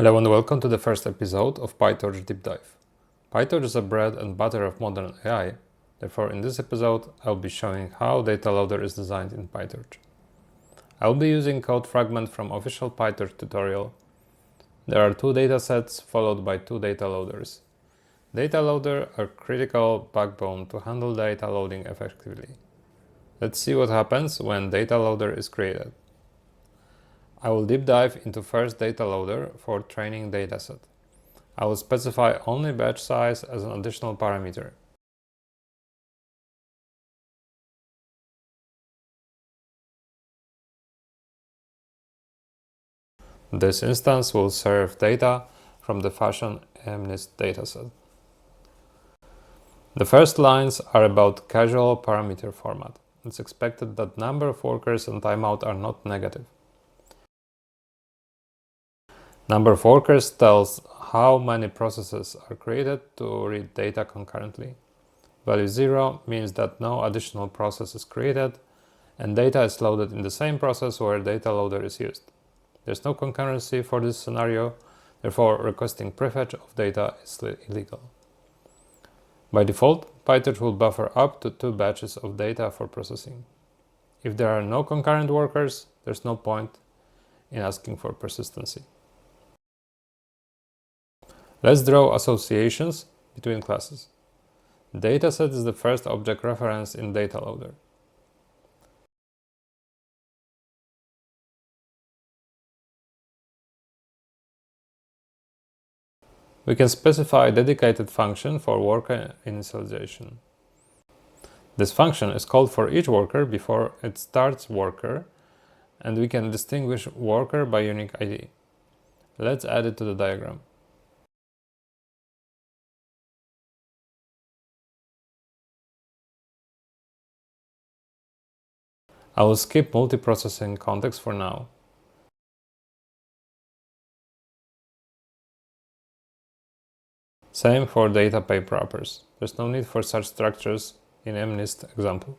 Hello and welcome to the first episode of PyTorch Deep Dive. PyTorch is the bread and butter of modern AI, therefore in this episode I'll be showing how DataLoader is designed in PyTorch. I'll be using code fragment from official PyTorch tutorial. There are two datasets followed by two data loaders. Data loader are critical backbone to handle data loading effectively. Let's see what happens when data loader is created. I will deep dive into first data loader for training dataset. I will specify only batch size as an additional parameter. This instance will serve data from the fashion mnist dataset. The first lines are about casual parameter format. It's expected that number of workers and timeout are not negative. Number of workers tells how many processes are created to read data concurrently. Value 0 means that no additional process is created and data is loaded in the same process where data loader is used. There's no concurrency for this scenario, therefore requesting prefetch of data is illegal. By default, PyTorch will buffer up to 2 batches of data for processing. If there are no concurrent workers, there's no point in asking for persistency. Let's draw associations between classes. Dataset is the first object reference in DataLoader. We can specify a dedicated function for worker initialization. This function is called for each worker before it starts worker, and we can distinguish worker by unique ID. Let's add it to the diagram. I will skip multiprocessing context for now. Same for data type wrappers. There's no need for such structures in mnist example.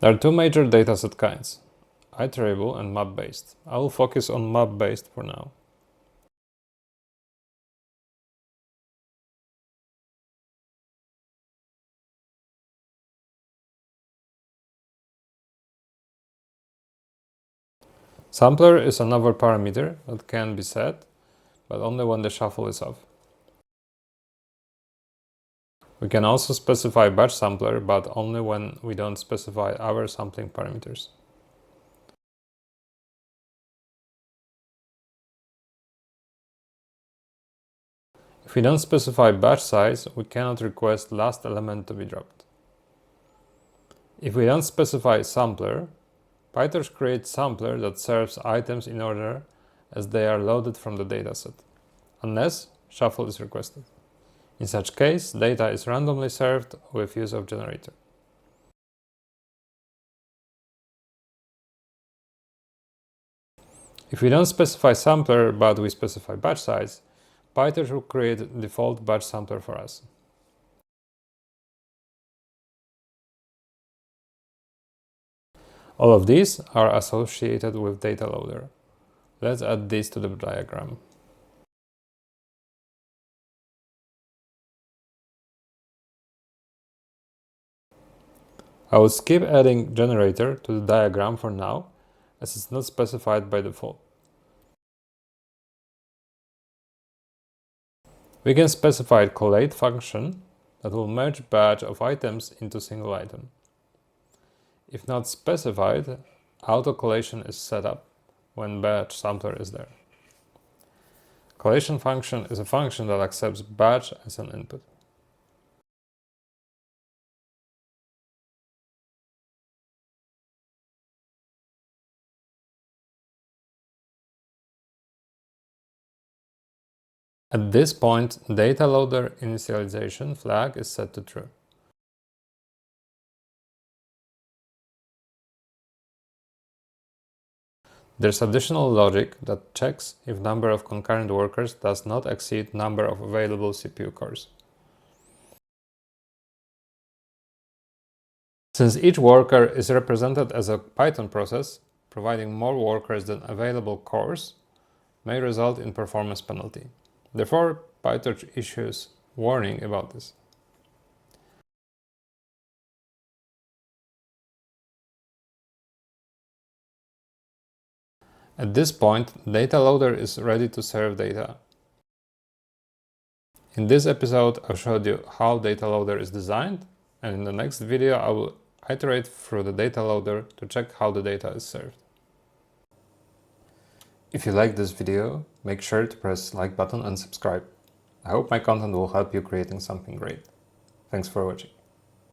There are two major dataset kinds, iterable and map-based. I will focus on map-based for now. Sampler is another parameter that can be set, but only when the shuffle is off. We can also specify batch sampler, but only when we don't specify our sampling parameters. If we don't specify batch size, we cannot request last element to be dropped. If we don't specify sampler, PyTorch creates sampler that serves items in order as they are loaded from the dataset, unless shuffle is requested. In such case, data is randomly served with use of generator. If we don't specify sampler but we specify batch size, PyTorch will create default batch sampler for us. All of these are associated with DataLoader. Let's add these to the diagram. I will skip adding generator to the diagram for now, as it's not specified by default. We can specify a collate function that will merge batch of items into single item. If not specified, auto-collation is set up when batch sampler is there. Collation function is a function that accepts batch as an input. At this point, DataLoader initialization flag is set to true. There's additional logic that checks if number of concurrent workers does not exceed number of available CPU cores. Since each worker is represented as a Python process, providing more workers than available cores may result in performance penalty. Therefore, PyTorch issues warning about this. At this point, DataLoader is ready to serve data. In this episode, I showed you how DataLoader is designed, and in the next video I will iterate through the DataLoader to check how the data is served. If you like this video, make sure to press like button and subscribe. I hope my content will help you creating something great. Thanks for watching.